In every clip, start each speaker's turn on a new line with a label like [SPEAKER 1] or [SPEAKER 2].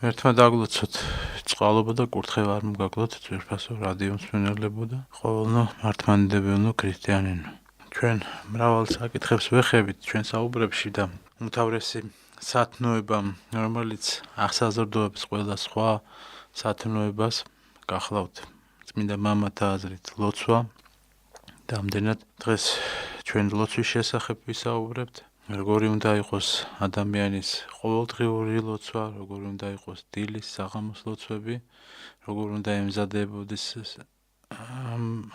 [SPEAKER 1] ღმერთმა დაგლოცოთ წყალობა და კურთხევა არ მოგაგლოთ ძვირფასო რადიო მსმენელებო და ყოველნო მართლმადიდებელნო ქრისტიანინო. ჩვენ მრავალ საკითხებს ვეხებით ჩვენ საუბრებში და უმთავრესი სათნოება, რომელიც ახსაზრდოებს ყველა სხვა სათნოებას, გახლავთ წმინდა მამათა აზრით ლოცვა. და ამდენად დღეს ჩვენ ლოცვის შესახებ ვისაუბრებთ. როგორი უნდა იყოს ადამიანის ყოველდღიური ლოცვა, როგორი უნდა იყოს დილის, საღამოს ლოცვები, როგორ უნდა ემზადებოდეს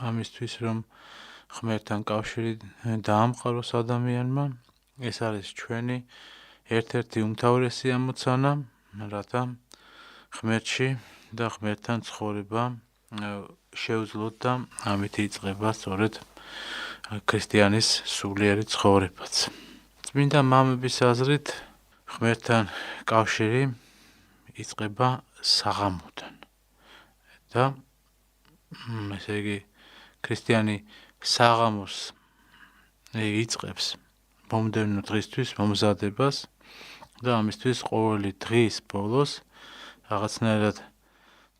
[SPEAKER 1] ამისთვის, რომ ღმერთთან კავშირი დაამყაროს ადამიანმა. ეს არის ჩვენი ერთ-ერთი უმთავრესი ამოცანა, რათა ღმერთში და ღმერთთან ცხოვრება შევძლოთ და ამით იწყება სწორედ ქრისტიანის სულიერი ცხოვრებაც. წმინდა მამების აზრით ღმერთთან კავშირი იწყება საღამოდან და ესე იგი ქრისტიანი საღამოს იწყებს მომდევნო დღისთვის მომზადებას და ამისთვის ყოველი დღის ბოლოს რაღაცნაირად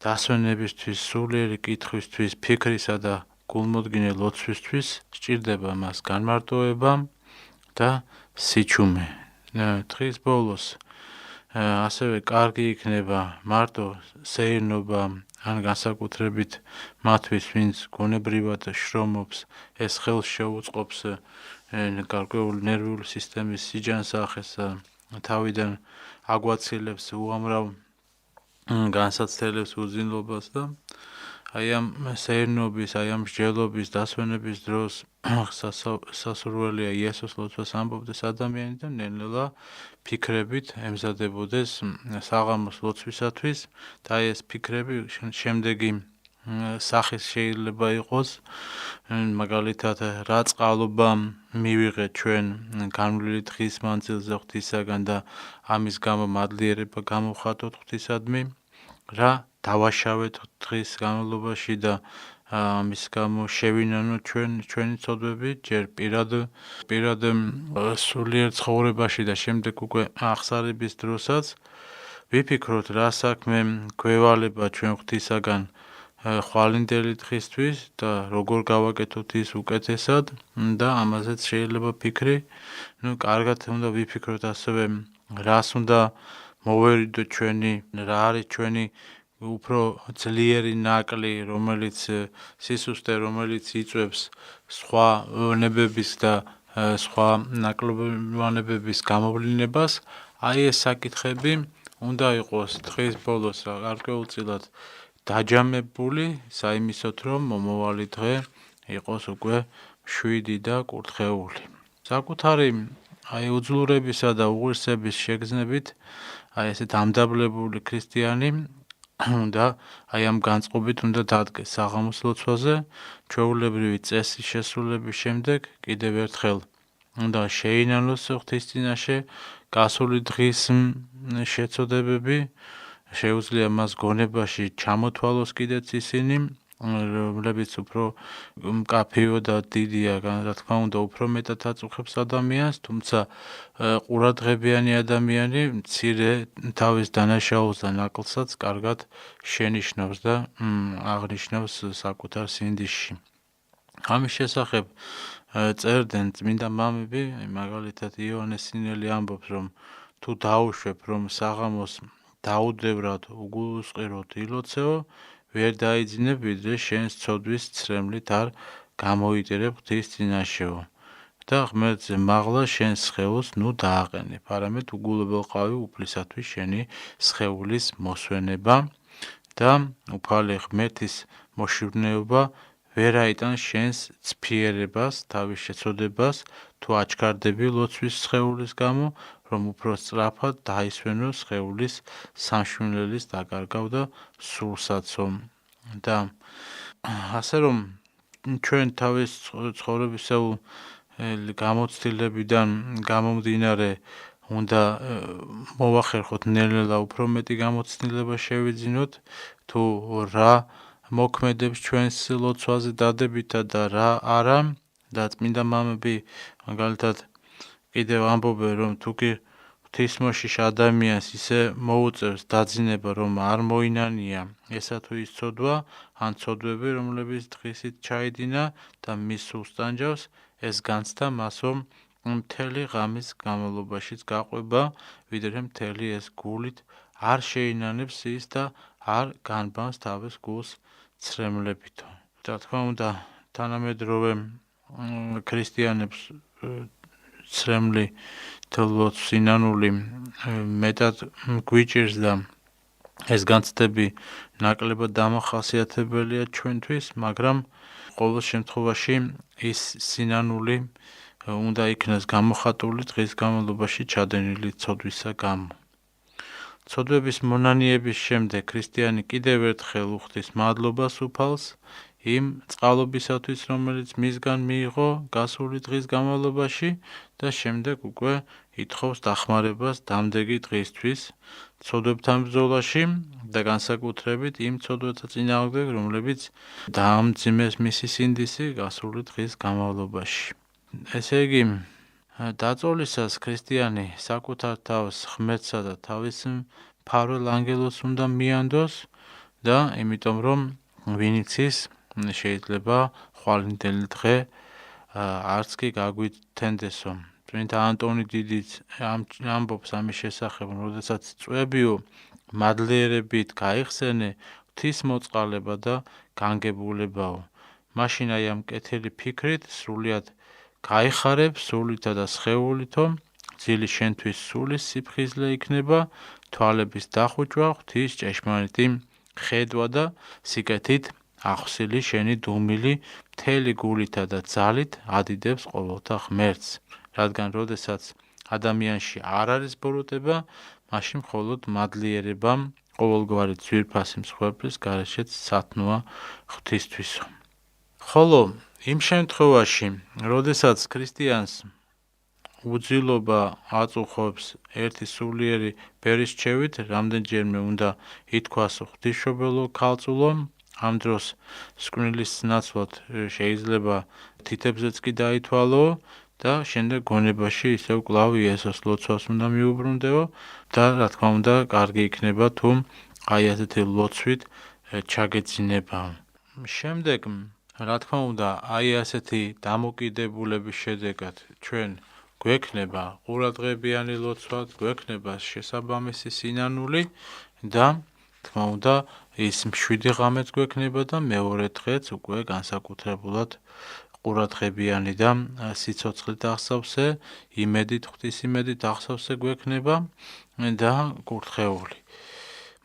[SPEAKER 1] დასვენებისთვის, სულიერი კითხვისთვის, ფიქრისა და გულმოდგინე ლოცვისთვის სჭირდება მას განმარტოება და სიჩუმე. დღის ბოლოს ასევე კარგი იქნება მარტო სეირნობა ან განსაკუთრებით მათთვის, ვინც გონებრივად შრომობს, ეს ხელს შეუწყობს გარკვეული ნერვიული სისტემის სიჯანსაღეს, თავიდან აგვაცილებს უამრავ განსაცდელებს უძინლობას და აი ამ სეირნობის, აი ამ მსჯელობის, დასვენების დროს სასურველია იესოს ლოცვას ამბობდეს ადამიანი და ნელ-ნელა ფიქრებით ემზადებოდეს საღამოს ლოცვისათვის და აი ეს ფიქრები შემდეგი სახის შეიძლება იყოს, მაგალითად რა წყალობა მივიღეთ ჩვენ განვლილი დღის მანძილზე ღვთისაგან და ამის გამო მადლიერება გამოვხატოთ ღვთისადმი, რა დავაშავეთ დღის განმავლობაში და ამის გამო შევინანოთ ჩვენი ცოდვები ჯერ პირად სულიერ ცხოვრებაში და შემდეგ უკვე აღსარების დროსაც ვიფიქროთ რა საქმე გვევალება ჩვენ ღვთისაგან ხვალინდელი დღისთვის და როგორ გავაკეთოთ ის უკეთესად და ამაზეც შეიძლება ფიქრი. კარგად უნდა ვიფიქროთ ასევე რას უნდა მოვერიდოთ ჩვენი, რა არის ჩვენი უფრო ძლიერი ნაკლი, რომელიც სისუსტე, რომელიც იწვევს სხვა ნებების და სხვა ნაკლოვანებების გამოვლინებას. აი ეს საკითხები უნდა იყოს დღის ბოლოს გარკვეულწილად დაჯამებული, საიმისოთ, რომ მომავალი დღე იყოს უკვე მშვიდი და კურთხეული. საკუთარი აი უძლურებისა და უღირსების შეგრძნებით, აი ესეთ ამდაბლებული ქრისტიანი და აი ამ განწყობით უნდა დადგეს საღამოს ლოცვაზე, ჩვეულებრივი წესის შესრულების შემდეგ კიდევ ერთხელ უნდა შეინანოს ღვთის წინაშე გასული დღის შეცოდებები, შეუძლია მას გონებაში ჩამოთვალოს კიდეც ისინი, რომლებიც უფრო მკაფიო და დიდია, რა თქმა უნდა, უფრო მეტად აწუხებს ადამიანს, თუმცა ყურადღებიანი ადამიანი მცირე თავის დანაშაულს და ნაკლსაც კარგად შენიშნავს და აღნიშნავს საკუთარ სინდისში. ამის შესახებ წერდნენ წმინდა მამები, მაგალითად იოანე სინელი ამბობს, რომ თუ დაუშვებ, რომ საღამოს დაუდევრად უგულუსყიროთ ილოცეო, ვერ დაიძინებ, ვიდრე შენს ცოდვის ცრემლით არ გამოიტირებ ღვთის წინაშეო და ღმერთზე მაღლა შენს სხეულს ნუ დააყენებ, არამედ უგულებელყავი უფლისათვის შენი სხეულის მოსვენება და უფალი ღმერთის მოშივნეობა ვერ აიტანს შენს ცფიერებას, თავის შეცოდებას, თუ აჩქარდები ლოცვის სხეულის გამო, რომ უფრო სწრაფად დაისვენო სხეულის სამშვილელის დაკარგავ და სულსაცო. და ასე რომ ჩვენ თავის ცხოვრებისეულ გამოცდილებიდან გამომდინარე უნდა მოვახერხოთ ნელ-ნელა უფრო მეტი გამოცდილება შევიძინოთ, თუ რა მოქმედებს ჩვენს ლოცვაზე დადებითად და რა არა და წმინდა მამები მაგალითად კიდევ ამბობენ, რომ თუ კი ღვთისმოშიშ ადამიანს ისე მოუწევს დაძინება, რომ არ მოინანია ესა თუ ის ცოდვა, ან ცოდვები, რომლებიც დღისით ჩაიდინა და მის სულს ტანჯავს, ეს განცდა მას, რომ მთელი ღამის განმავლობაშიც გაყვება, ვიდრე მთელი ეს გულით არ შეინანებს ის და არ განბანს თავის გულს ცრემლებითო. რა თქმა უნდა, თანამედროვე ქრისტიანებს ცრემლი თლბოთს სინანული მეტად გვიჭირს და ეს განცდები ნაკლებად დამახასიათებელია ჩვენთვის, მაგრამ ყოველ შემთხვევაში ის სინანული უნდა იქნას გამოხატული დღის განმავლობაში ჩადენილი ცოდვისა გამო. ცოდვების მონანიების შემდეგ ქრისტიანი კიდევ ერთხელ უხდის მადლობას უფალს იმ წყალობისათვის, რომელიც მისგან მიიღო გასული დღის განმავლობაში და შემდეგ უკვე ითხოვს დახმარებას დამდეგი დღისთვის, ცოდვებთან ბრძოლაში და განსაკუთრებით იმ ცოდვათა წინააღმდეგ, რომლებიც დაამძიმეს მისი სინდისი გასული დღის განმავლობაში. ესე იგი, დაწოლისას ქრისტიანი საკუთარ თავს ღმერთსა და თავის მფარველ ანგელოზს უნდა მიანდოს და იმიტომ რომ ვინ იცის, შეიძლება ხვალინდელი დღე არც კი გაგვითენდესო. წმინდა ანტონი დიდიც ამბობს ამის შესახებ, როდესაც წვებიო მადლიერებით გაიხსენე ღვთისმოწყალება და განგებულებაო. მაშინ აი ამ კეთილი ფიქრით სრულიად გაიხარებ სულითა და სხეულითო, ძილი შენთვის სულის სიფხიზლე იქნება, თვალების დახუჭვა, ღვთის ჭეშმარიტი ხედვა და სიკეთით ახსილი შენი დუმილი მთელი გულითა და ძალით ადიდებს ყოველთა ღმერთს, რადგან როდესაც ადამიანში არ არის ბოროტება, მაშინ მხოლოდ მადლიერებამ ყოველგვარი ძვირფასი მსხვერპლის გარეშეც სათნოა ღვთისთვისო. ხოლო იმ შემთხვევაში, როდესაც ქრისტიანს უძილობა აწუხებს ერთი სულიერი ბერისჩევით, რამდენჯერმე უნდა ითქვას ღვთისმშობელო ქალწულო, ამ დროს სკვნილის ნაცვლად შეიძლება თითებზეც კი დაითვალო და შემდეგ გონებაში ისევ კვლავ იესოს ლოცვას უნდა მიუბრუნდეო და რა თქმა უნდა, კარგი იქნება თუ აი ასეთი ლოცვით ჩაგეძინება. შემდეგ, რა თქმა უნდა, აი ასეთი დამოკიდებულების შედეგად ჩვენ გვექნება ყურადღებიანი ლოცვა, გვექნება შესაბამისი სინანული და თქმა უნდა, ის მშვიდი ღამეც გვექნება და მეორე დღეც უკვე განსაკუთრებულად ყურადღებიანი და სიცოცხლით აღსავსე, იმედით, ღვთის იმედით აღსავსე გვექნება და კურთხეული.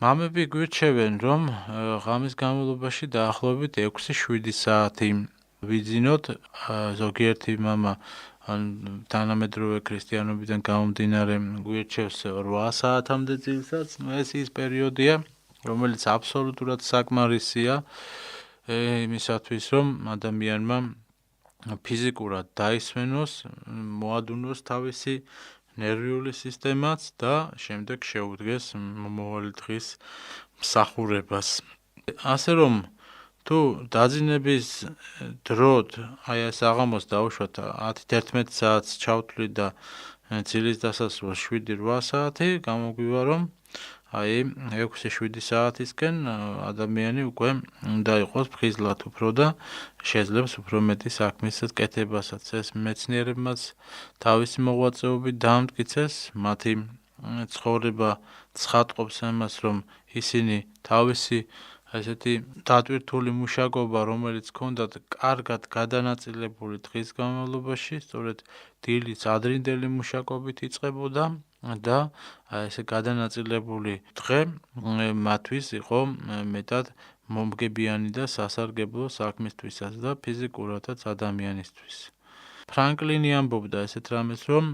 [SPEAKER 1] მამები გვირჩევენ, რომ ღამის განმავლობაში დაახლოებით 6-7 საათი ვიძინოთ, ზოგიერთი მამა თანამედროვე ქრისტიანობიდან გამომდინარე გვირჩევს 8 საათამდე ძილსაც, ეს ის პერიოდია, რომელიც აბსოლუტურად საკმარისია იმისათვის, რომ ადამიანმა ფიზიკურად დაისვენოს, მოადუნოს თავისი ნერვიული სისტემაც და შემდეგ შეუდგეს მომავალი დღის მსახურებას. ასე რომ, თუ დაძინების დროდ, აი ეს აღამოს დავუშვათ 10-11 საათს ჩავთვლით და ძილის დასასრულს 7-8 საათი, გამოგვივა, რომ აი 6-7 საათისკენ ადამიანი უკვე უნდა იყოს ფხიზლად უფრო და შეძლებს უფრო მეტი საქმის კეთებასაც. ეს მეცნიერებმაც თავისი მოღვაწეობით დაამტკიცეს, მათი ცხოვრება ცხადყოფს ამას, რომ ისინი თავისი ესეთი დატვირთული მუშაკობა, რომელიც ჰქონდათ კარგად გადანაწილებული დღის განმავლობაში, სწორედ დილის ადრინდელი მუშაკობით იწყებოდა და ესე გადანაწილებული დღე მათთვის იყო მეტად მომგებიანი და სასარგებლო საქმისთვისაც და ფიზიკურადაც ადამიანისთვის. ფრანკლინი ამბობდა ესეთ რამეს, რომ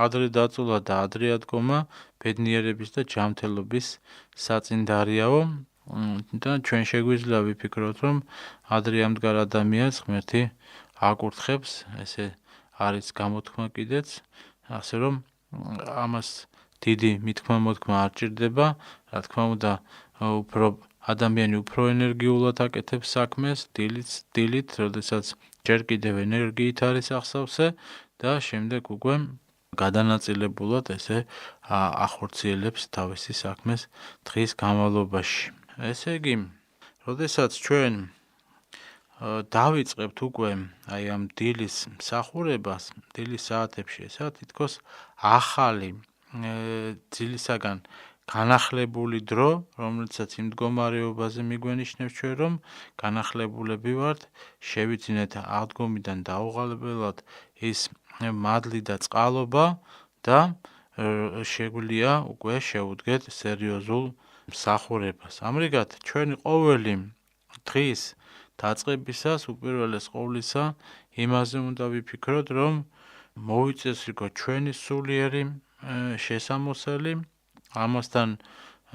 [SPEAKER 1] ადრე დაწოლა და ადრე ადგომა ბედნიერების და ჯანმრთელობის საწინდარიაო და ჩვენ შეგვიძლია ვიფიქროთ, რომ ადრე ამდგარ ადამიანს ღმერთი აკურთხებს, ესე არის გამოთქმა კიდეც, ასე რომ ამას დიდი მithქმა-მოთქმა არ ჭირდება, რა თქმა უნდა, ადამიანი უფრო ენერგიულად აკეთებს საქმეს დილით, როდესაც ჯერ კიდევ ენერგიით არის ახსავსე და შემდეგ უკვე გადანაწილებულად ესე ახორციელებს თავისი საქმეს დღის განმავლობაში. ესე იგი, როდესაც ჩვენ დავიწყებთ უკვე აი ამ დილის მსახურებას, დილის საათებში, ესაა თითქოს ახალი ძილისაგან განახლებული დრო, რომელიცაც იმ მდგომარეობაზე მიგვენიშნებს ჩვენ, რომ განახლებულები ვართ, შევიძინეთ აღდგომიდან დაუღალებლად ის მადლი და წყალობა და შეგვიძლია უკვე შევუდგეთ სერიოზულ მსახურებას. ამრიგად, ჩვენი ყოველი დღის დაწყებისას უპირველეს ყოვლისა იმაზე უნდა ვიფიქროთ, რომ მოვიწესრიგოთ ჩვენი სულიერი შესამოსელი, ამასთან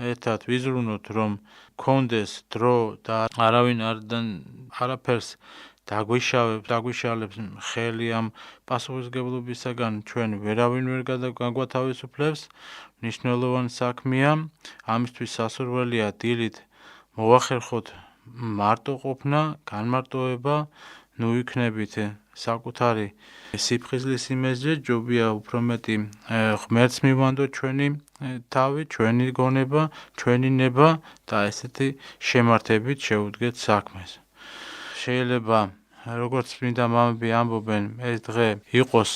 [SPEAKER 1] ერთად ვიზრუნოთ, რომ გქონდეს დრო და არავინ არაფერს დაგვიშალებს ხელი ამ პასუხისმგებლობისაგან, ჩვენ ვერავინ ვერ გაგვათავისუფლებს, მნიშვნელოვანი საქმეა, ამისთვის სასურველია დილით მოვახერხოთ მარტო ყოფნა, განმარტოება, ნუ იქნებით საკუთარი სიფხიზლის იმედზე, ჯობია უფრო მეტი ღმერთს მივანდოთ ჩვენი თავი, ჩვენი გონება, ჩვენი ნება და ესეთი შემართებით შევუდგეთ საქმეს. შეიძლება როგორც წმინდა მამები ამბობენ, ეს დღე იყოს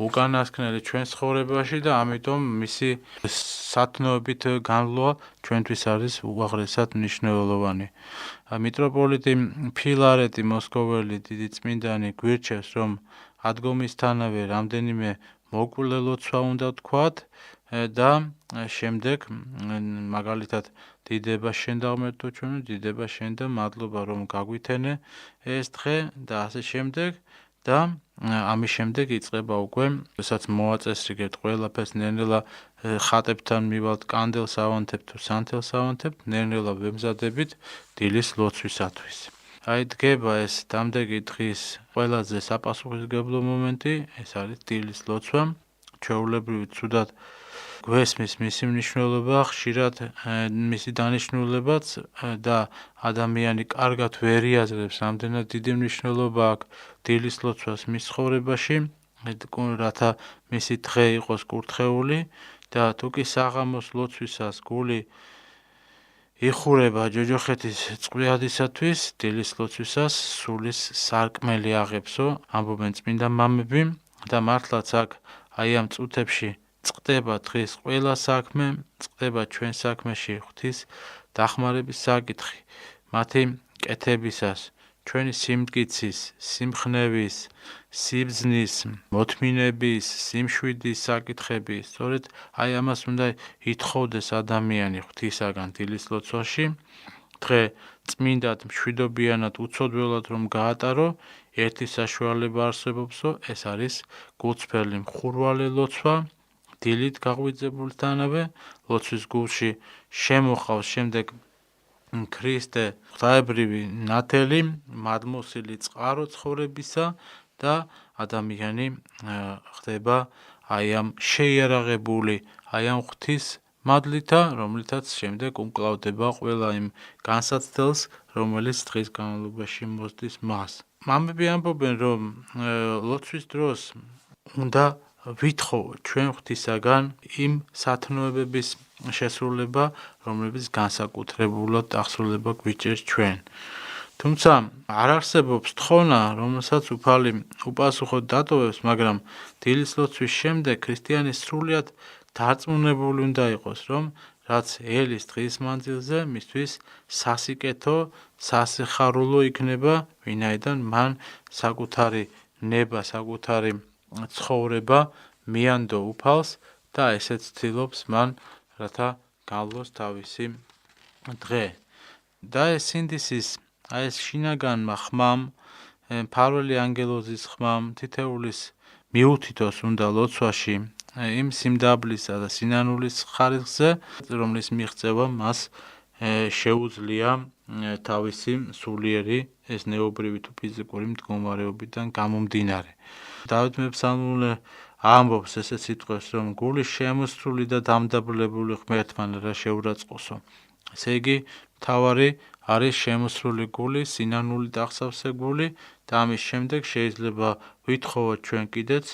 [SPEAKER 1] უკანასკნელი ჩვენ ცხოვრებაში და ამიტომ მისი სათნოებით განვლვა ჩვენთვის არის უაღრესად მნიშვნელოვანი. მიტროპოლიტი ფილარეტი მოსკოველი დიდი წმინდანი გვირჩევს, რომ ადგომისთანავე რამდენიმე მოკლე ლოცვა უნდა თქვათ და შემდეგ მაგალითად დიდება შენ და ღმერთო ჩვენო, დიდება შენ და მადლობა რომ გაგვითენე ეს დღე და ასე შემდეგ და ამის შემდეგ იწყება უკვე, როდესაც მოვაწესრიგებთ ყველაფერს, ნელ-ნელა ხატებთან მივალთ, კანდელს ავანთებთ თუ სანთელს ავანთებთ, ნელ-ნელა ვემზადებით დილის ლოცვისათვის. აი დგება ეს დამდეგი დღის ყველაზე საპასუხისმგებლო მომენტი, ეს არის დილის ლოცვა. ჩვეულებრივი ცუდად გვესმის მისი მნიშვნელობა, ხშირად მისი დანიშნულებაც და ადამიანი კარგად ვერ იაზრებს, რამდენად დიდი მნიშვნელობა აქვს დილის ლოცვას მის ცხოვრებაში, რათა მისი დღე იყოს კურთხეული და თუ კი საღამოს ლოცვისას გული იხურება ჯოჯოხეთის წყვიადისათვის, დილის ლოცვისას სულის სარკმელი აღებსო, ამბობენ წმინდა მამები და მართლაც აქ აი ამ წუთებში წყდება დღის ყველა საქმე, წყდება ჩვენ საქმეში ღვთის დახმარების საკითხი, მათი კეთებისას, ჩვენი სიმტკიცის, სიმხნევის, სიბრძნის, მოთმინების, სიმშვიდის საკითხები, სწორედ აი ამას უნდა ითხოვდეს ადამიანი ღვთისაგან დილის ლოცვაში, დღე წმინდად, მშვიდობიანად, უცოდველად რომ გაატარო, ერთი საშუალება არსებობსო, ეს არის გულწრფელი მხურვალე ლოცვა, დილით გაღვიძებულთანავე, ლოცვის გულში შემოხავს შემდეგ ქრისტე ღვთაებრივი ნათელი, მადმოსილი წყარო ცხოვრებისა და ადამიანი ხდება აი ამ შეიარაღებული, აი ამ ღვთის მადლითა, რომლითაც შემდეგ უმკლავდება ყველა იმ განსაცდელს, რომელიც დღის განმავლობაში მოსდის მას. მამები ამბობენ, რომ ლოცვის დროს უნდა ვითხოვოთ ჩვენ ღვთისაგან იმ სათნოებების შესრულება, რომლებიც განსაკუთრებულად აღსრულება გვიჭერს ჩვენ. თუმცა არ არსებობს თხოვნა, რომელსაც უფალი უპასუხოდ დატოვებს, მაგრამ დილის ლოცვის შემდეგ ქრისტიანი სრულიად დარწმუნებული უნდა იყოს, რომ რაც ელის დღის მანძილზე მისთვის სასიკეთო, სასიხარულო იქნება, ვინაიდან მან საკუთარი ნება, საკუთარი ცხოვრება მიანდო უფალს და ესეც ცდილობს მან, რათა გავლოს თავისი დღე. და ეს სინდისის, აი ეს შინაგანმა ხმამ, მფარველი ანგელოზის ხმამ, თითეულის მიუთითოს უნდა ლოცვაში იმ სიმდაბლისა და სინანულის ხარისხზე, რომლის მიღწევა მას შეუძლია თავისი სულიერი ეს ნეობრივი თუ ფიზიკური მდგომარეობიდან გამომდინარე. დავით მეფსალმუნე ამბობს ესეც სიტყვებს, რომ გული შემოსრული და დამდაბლებული ღმერთთან რა შეურაცხყოფო. ესე იგი, მთავარი არის შემოსრული გული, სინანული და აღსავსე გული და ამის შემდეგ შეიძლება ვითხოვოთ ჩვენ კიდეც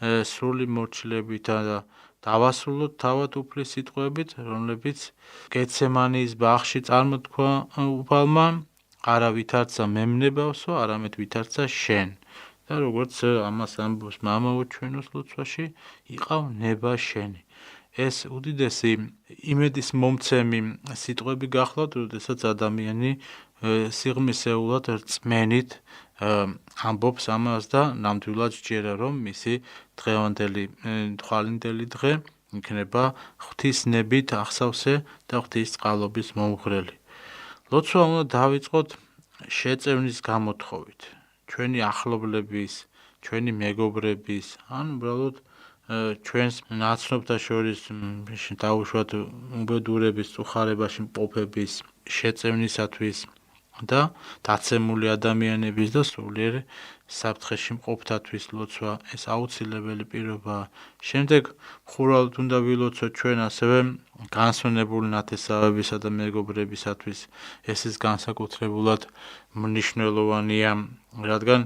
[SPEAKER 1] სრული მორჩილებითა და დავასრულოთ თავად უფლის სიტყვებით, რომლებიც გეცემანის ბაღში წარმოთქვა უფალმა, არა ვითარცა მემნებავსო, არამედ ვითარცა შენ. და როგორც ამას ამბობს მამაო ჩვენოს ლოცვაში, იყავ ნება შენი. ეს უდიდესი იმედის მომცემი სიტყვები გახლავთ, როდესაც ადამიანი სიღრმისეულად რწმენით ამბობს ამას და ნამდვილად სჯერა, რომ მისი დღევანდელი თვალინდელი დღე იქნება ღვთისნებით ახსავსე და ღვთის წყალობის მომღრელი. ლოცვა უნდა დავიწყოთ შეწევნის გამოთხოვით, ჩვენი ახლობლების, ჩვენი მეგობრების, ან უბრალოდ ჩვენს ნაცნობთა შორის დაუშვათ უბედურების წუხარებაში მყოფების შეწევნისათვის და დაცემული ადამიანების და სულიერ საფრთხეში მყოფთათვის ლოცვა ეს აუცილებელი პირობაა. შემდეგ მხურვალოდ უნდა ვილოცოთ ჩვენ ასევე განსვენებული ნათესავებისა და მეგობრებისათვის. ეს ის განსაკუთრებულად მნიშვნელოვანია, რადგან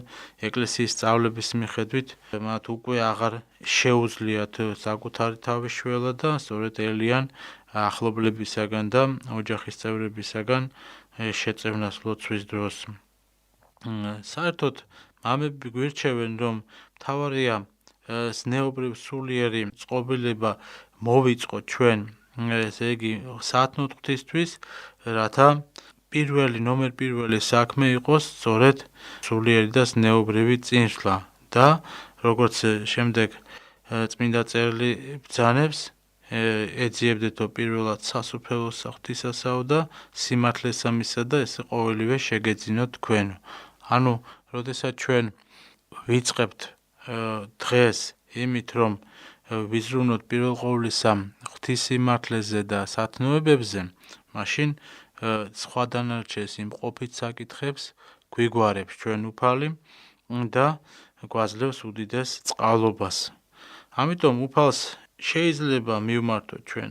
[SPEAKER 1] ეკლესიის სწავლების მიხედვით მათ უკვე აღარ შეუძლიათ საკუთარი თავის შველა და სწორედ ელიან ახლობლებისაგან და ოჯახის წევრებისაგან შეწევნას ლოცვის დროს. საერთოდ მამები გვირჩევენ, რომ მთავარია ზნეობრივ სულიერი წყობილება მოვიწყოთ ჩვენ, ესე იგი სათნოთ ღვთისთვის, რათა ნომერ პირველი საქმე იყოს სწორედ სულიერი და ზნეობრივი წინსვლა და როგორც შემდეგ წმინდა წერილი ბრძანებს, ეძიებდეთო პირველად სასუფეველსა ღვთისასაო და სიმართლესა მისსა და ესე ყოველივე შეგეძინოთ თქვენო. ანუ, როდესაც ჩვენ ვიწყებთ დღეს იმით, რომ ვიზრუნოთ პირველ ყოვლისა ღვთის სიმართლეზე და სათნოებებზე, მაშინ სხვა დანარჩეს იმყოფით საკითხებს გვიგვარებს ჩვენ უფალი და გვაძლევს უდიდეს წყალობას. ამიტომ უფალს შეიძლება მივმართოთ ჩვენ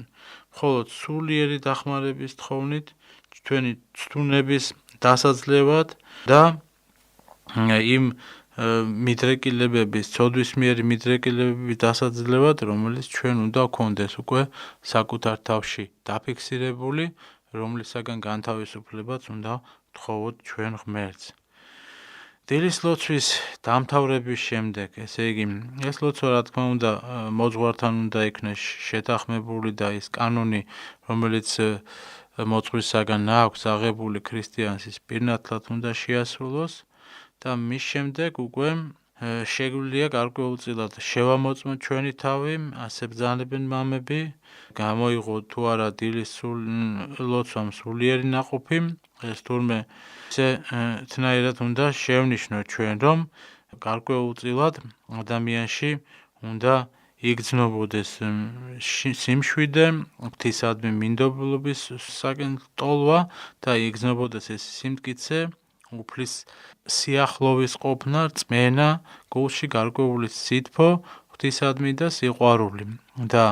[SPEAKER 1] მხოლოდ სულიერი დახმარების თხოვნით, ჩვენი ცდუნების დასაძლევად და იმ მიდრეკილებების, ცოდვისმიერი მიდრეკილებების დასაძლევად, რომელიც ჩვენ უნდა გქონდეს უკვე საკუთარ თავში დაფიქსირებული, რომლისაგან განთავისუფლებაც უნდა ვთხოვოთ ჩვენ ღმერთს. დილის ლოცვის დამთავრების შემდეგ, ესე იგი, ეს ლოცვა რა თქმა უნდა მოძღვართან უნდა იქნეს შეთანხმებული და ის კანონი, რომელიც მოძღვისაგან აქვს აღებული ქრისტიანს, ის პირნათლად უნდა შეასრულოს და მის შემდეგ უკვე შეგვიძლია გარკვეულწილად შევამოწმოთ ჩვენი თავი, ასე ბრძანებენ მამები, გამოიღო თუ არა დილის ლოცვამ სულიერი ნაყოფი, ეს თურმე თნაირად უნდა შევნიშნოთ ჩვენ, რომ გარკვეულწილად ადამიანში უნდა იგრძნობოდეს სიმშვიდე, ღვთისადმი მინდობლობის ტოლვა და იგრძნობოდეს ეს სიმტკიცე, უფლის სიახლოვის ყოფნა, რწმენა, გულში გარკვეული სითბო, ღვთისადმი და სიყვარული. და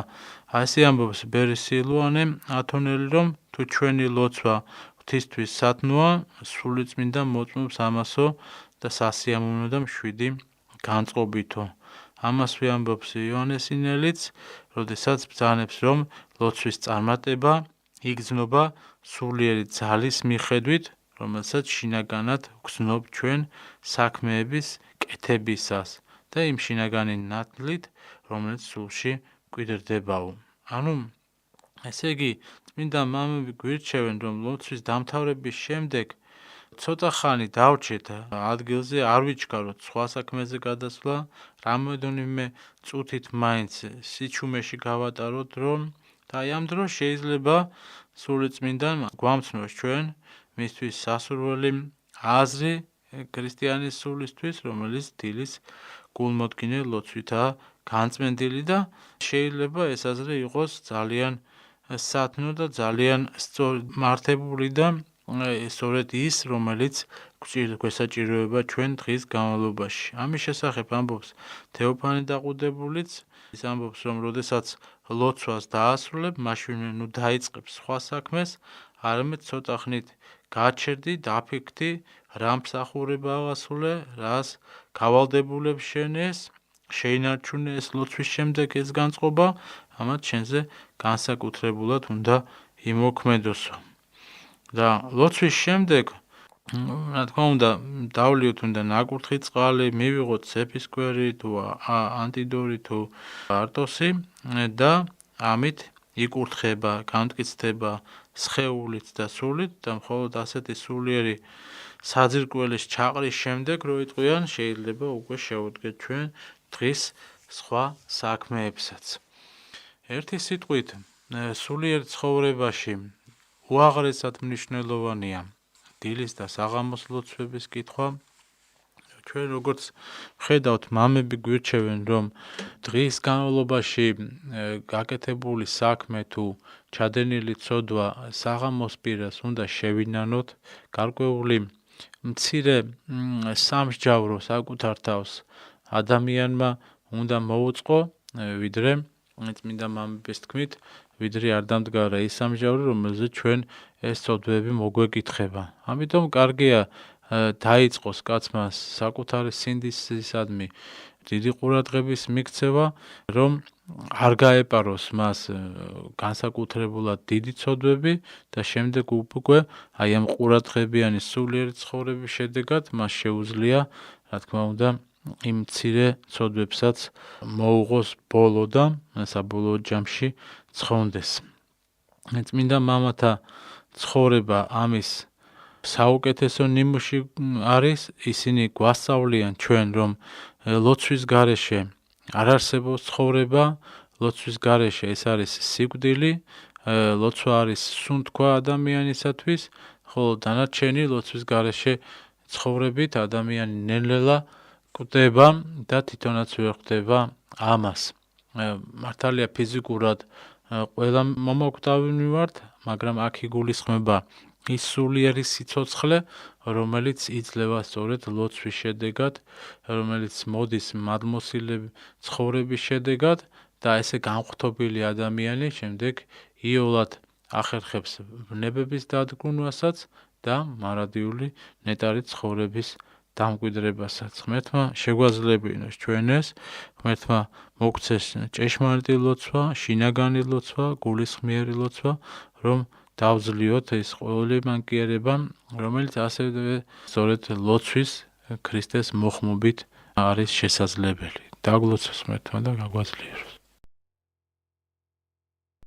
[SPEAKER 1] ასე ამბობს ბერი სილუანე ათონელი, რომ თუ ჩვენი ლოცვა ღვთისთვის სათნოა, სულიწმინდა მოწმობს ამასო და სასიამოვნო და მშვიდი განწყობითო. ამასვე ამბობს იოანესინელიც, როდესაც ბრძანებს, რომ ლოცვის წარმატება იგრძნობა სულიერი ძალის მიხედვით, რომელსაც შინაგანად გვგზნობ ჩვენ საქმეების კეთებისას და იმ შინაგანი ნათლით, რომელიც სულში გვიდრდებაო. ანუ, ესე იგი, წმინდა მამები გვირჩევენ, რომ ლოცვის დამთავრების შემდეგ ცოტა ხანი დავრჩეთ ადგილზე, არ ვიჩქაროთ სხვა საქმეზე გადასვლა, რამოდენიმე წუთით მაინც სიჩუმეში გავატაროთ დრო და აი ამ დროს შეიძლება სული წმინდანმა გვამცნოს ჩვენ მისთვის სასურველი აზრი ქრისტიანის სულისთვის, რომელიც დილის გულმოდგინე ლოცვითაა განწმენდილი და შეიძლება ეს აზრი იყოს ძალიან სათნო და ძალიან მართებული და სწორედ ის, რომელიც გვესაჭიროება ჩვენ დღის განმავლობაში. ამის შესახებ ამბობს თეოფანი დაყუდებულიც, ის ამბობს, რომ როდესაც ლოცვას დაასრულებ, მაშინ დაიწყებ სხვა საქმეს, არამედ ცოტა ხნით გაჩერდი, დაფიქრდი, რა მსახურება ავასრულე, რას გავალდებულებ შენეს, შეინარჩუნე ეს ლოცვის შემდეგ ეს განწყობა, ამათ შენზე განსაკუთრებულად უნდა იმოქმედოსო. და ლოცვის შემდეგ რა თქმა უნდა დავლიოთ უნდა ნაკურთხი წყალი, მივიღოთ სეფისკვერი თუ ანტიდორი თუ არტოსი და ამით იკურთხება, განმტკიცდება სხეულით და სულით და მხოლოდ ასეთი სულიერი საძირკველის ჩაყრის შემდეგ რო იყვიან შეიძლება უკვე შევუდგეთ ჩვენ დღის სხვა საქმეებსაც. ერთი სიტყვით სულიერ ცხოვრებაში უაღრესად მნიშვნელოვანია დილის და საღამოს ლოცვების კითხვა. ჩვენ როგორც ხედავთ, მამები გვირჩევენ, რომ დღის განმავლობაში გაკეთებული საქმე თუ ჩადენილი ცოდვა საღამოს პირას უნდა შევინანოთ, გარკვეული მცირე სამსჯავრო საკუთარ თავს ადამიანმა უნდა მოუწყო, ვიდრე წმინდა მამების თქმით, ვიდრე არ დამდგარა ის სამსჯავრო, რომელზეც ჩვენ ეს ცოდვები მოგვეკითხება. ამიტომ კარგია დაიწყოს კაცმა საკუთარი სინდისისადმი დიდი ყურადღების მიქცევა, რომ არ გაეპაროს მას განსაკუთრებულად დიდი ცოდვები და შემდეგ უკვე აი ამ ყურადღებიანი სულიერი ცხოვრების შედეგად მას შეუძლია, რა თქმა უნდა, იმ მცირე ცოდვებსაც მოუღოს ბოლო და საბოლოო ჯამში ცხონდეს. წმინდა მამათა ცხოვრება ამის საუკეთესო ნიმუში არის, ისინი გვასწავლიან ჩვენ, რომ ლოცვის გარეშე არ არსებობს ცხოვრება, ლოცვის გარეშე ეს არის სიკვდილი, ლოცვა არის სუნთქვა ადამიანისათვის, ხოლო დანარჩენი ლოცვის გარეშე ცხოვრებით ადამიანი ნელ-ნელა კვდება და თვითონაც ვერ ხვდება ამას. მართალია ფიზიკურად ყველა მომაკვდავი ვართ, მაგრამ აქ იგულისხმება ის სულიერი სიცოცხლე, რომელიც იძლევა სწორედ ლოცვის შედეგად, რომელიც მოდის მადმოსილების ცხოვრების შედეგად და ესე განღთობილი ადამიანი შემდეგ იოლად ახერხებს ბნებების დადგუნვასაც და მარადიული ნეტარი ცხოვრების დამკვიდრებასაც. ღმერთმა შეგვაძლებინოს ჩვენ ეს, ღმერთმა მოგცეს ჭეშმარიტი ლოცვა, შინაგანი ლოცვა, გულისხმიერი ლოცვა, რომ დავძლიოთ ეს ყოველი მანკიერება, რომელიც ასევე სწორედ ლოცვის ქრისტეს მოხმობით არის შესაძლებელი. დაგლოცოს ღმერთმა და გაგვაძლიეროს.